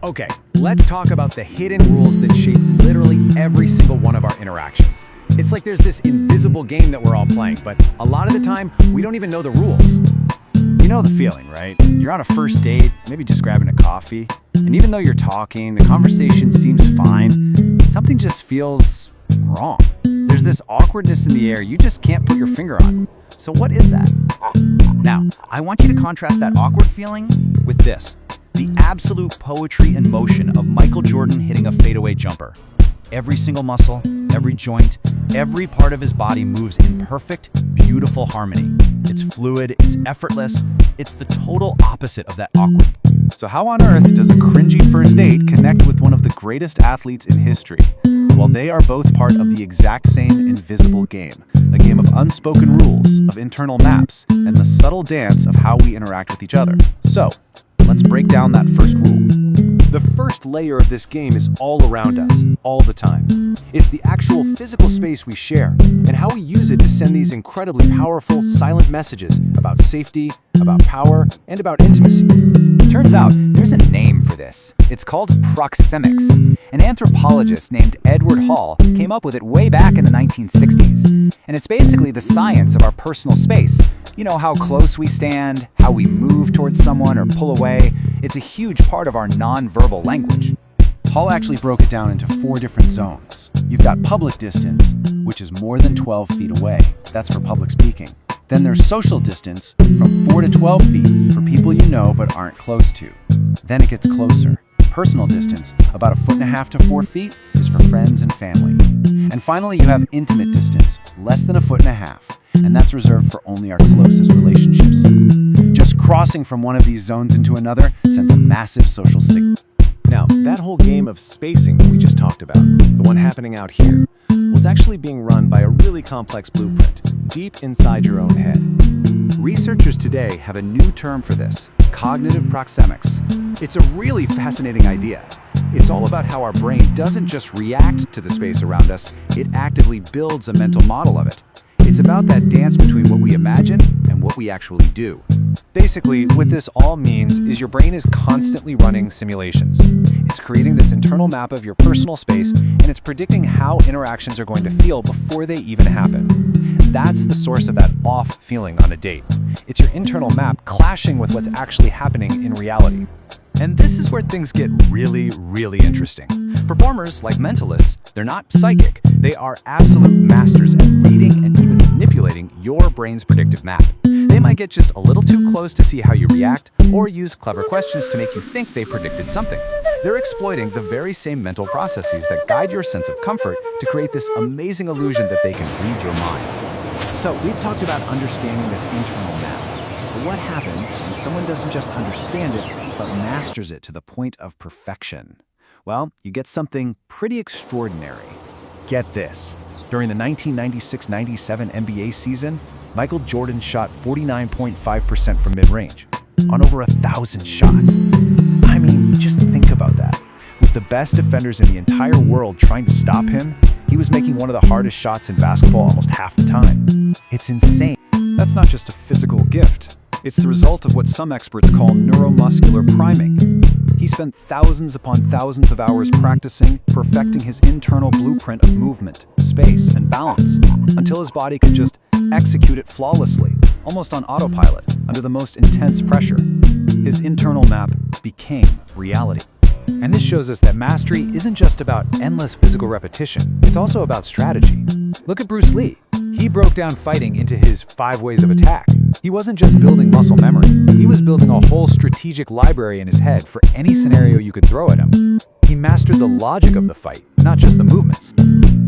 Okay, let's talk about the hidden rules that shape literally every single one of our interactions. It's like there's this invisible game that we're all playing, but a lot of the time, we don't even know the rules. You know the feeling, right? You're on a first date, maybe just grabbing a coffee, and even though you're talking, the conversation seems fine, something just feels wrong. There's this awkwardness in the air you just can't put your finger on. So what is that? Now, I want you to contrast that awkward feeling with this. The absolute poetry and motion of Michael Jordan hitting a fadeaway jumper. Every single muscle, every joint, every part of his body moves in perfect, beautiful harmony. It's fluid, it's effortless, it's the total opposite of that awkward. So how on earth does a cringy first date connect with one of the greatest athletes in history? Well, they are both part of the exact same invisible game, a game of unspoken rules, of internal maps, and the subtle dance of how we interact with each other. So, let's break down that first rule. The first layer of this game is all around us, all the time. It's the actual physical space we share, and how we use it to send these incredibly powerful, silent messages about safety, about power, and about intimacy. Turns out, there's a name for this. It's called proxemics. An anthropologist named Edward Hall came up with it way back in the 1960s. And it's basically the science of our personal space. You know, how close we stand, how we move towards someone or pull away. It's a huge part of our non-verbal language. Hall actually broke it down into 4 different zones. You've got public distance, which is more than 12 feet away. That's for public speaking. Then there's social distance, from 4 to 12 feet, for people you know but aren't close to. Then it gets closer. Personal distance, about 1.5 to 4 feet, is for friends and family. And finally, you have intimate distance, less than 1.5 feet, and that's reserved for only our closest relationships. Just crossing from one of these zones into another sends a massive social signal. Now, that whole game of spacing that we just talked about, the one happening out here, was actually being run by a really complex blueprint, deep inside your own head. Researchers today have a new term for this, cognitive proxemics. It's a really fascinating idea. It's all about how our brain doesn't just react to the space around us, it actively builds a mental model of it. It's about that dance between what we imagine and what we actually do. Basically, what this all means is your brain is constantly running simulations. It's creating this internal map of your personal space, and it's predicting how interactions are going to feel before they even happen. That's the source of that off feeling on a date. It's your internal map clashing with what's actually happening in reality. And this is where things get really, really interesting. Performers, like mentalists, they're not psychic. They are absolute masters at reading and even manipulating your brain's predictive map. They might get just a little too close to see how you react, or use clever questions to make you think they predicted something. They're exploiting the very same mental processes that guide your sense of comfort to create this amazing illusion that they can read your mind. So, we've talked about understanding this internal map. But what happens when someone doesn't just understand it, but masters it to the point of perfection? Well, you get something pretty extraordinary. Get this. During the 1996-97 NBA season, Michael Jordan shot 49.5% from mid-range, on over 1,000 shots. I mean, just think about that. With the best defenders in the entire world trying to stop him, he was making one of the hardest shots in basketball almost half the time. It's insane. That's not just a physical gift. It's the result of what some experts call neuromuscular priming. He spent thousands upon thousands of hours practicing, perfecting his internal blueprint of movement, space, and balance, until his body could just execute it flawlessly, almost on autopilot, under the most intense pressure. His internal map became reality. And this shows us that mastery isn't just about endless physical repetition, it's also about strategy. Look at Bruce Lee. He broke down fighting into his 5 ways of attack. He wasn't just building muscle memory, he was building a whole strategic library in his head for any scenario you could throw at him. He mastered the logic of the fight, not just the movements.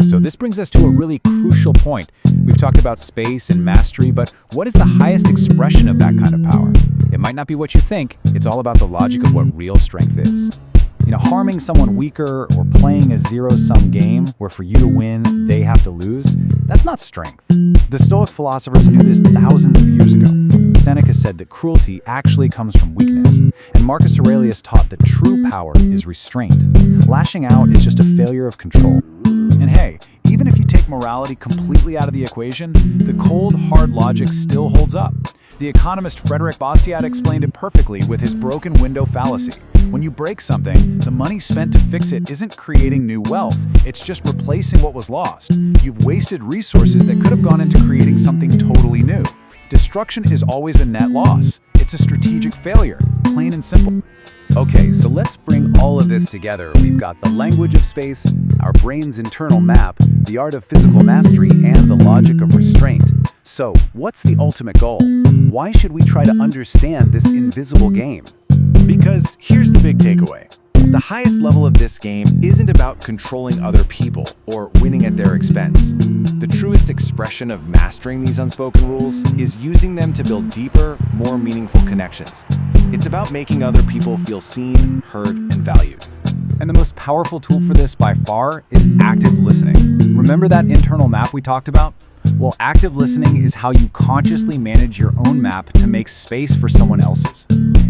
So this brings us to a really crucial point. We've talked about space and mastery, but what is the highest expression of that kind of power? It might not be what you think, it's all about the logic of what real strength is. You know, harming someone weaker or playing a zero-sum game where for you to win, they have to lose, that's not strength. The Stoic philosophers knew this thousands of years ago. Seneca said that cruelty actually comes from weakness, and Marcus Aurelius taught that true power is restraint. Lashing out is just a failure of control. And hey, even if you take morality completely out of the equation, the cold, hard logic still holds up. The economist Frederick Bastiat explained it perfectly with his broken window fallacy. When you break something, the money spent to fix it isn't creating new wealth, it's just replacing what was lost. You've wasted resources that could have gone into creating something totally new. Destruction is always a net loss. It's a strategic failure, plain and simple. Okay, so let's bring all of this together. We've got the language of space, our brain's internal map, the art of physical mastery, and the logic of restraint. So, what's the ultimate goal? Why should we try to understand this invisible game? Because here's the big takeaway. The highest level of this game isn't about controlling other people or winning at their expense. The truest expression of mastering these unspoken rules is using them to build deeper, more meaningful connections. It's about making other people feel seen, heard, and valued. And the most powerful tool for this by far is active listening. Remember that internal map we talked about? Well, active listening is how you consciously manage your own map to make space for someone else's.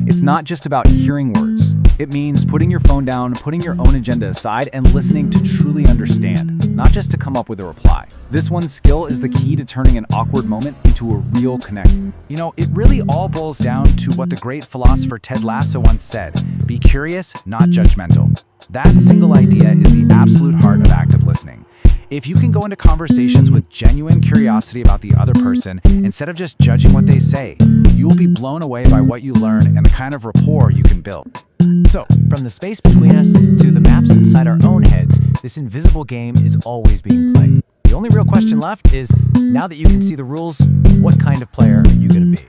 It's not just about hearing words. It means putting your phone down, putting your own agenda aside, and listening to truly understand, not just to come up with a reply. This one skill is the key to turning an awkward moment into a real connection. You know, it really all boils down to what the great philosopher Ted Lasso once said: be curious, not judgmental. That single idea is the absolute heart of active listening. If you can go into conversations with genuine curiosity about the other person, instead of just judging what they say, you will be blown away by what you learn and the kind of rapport you can build. So, from the space between us to the maps inside our own heads, this invisible game is always being played. The only real question left is, now that you can see the rules, what kind of player are you going to be?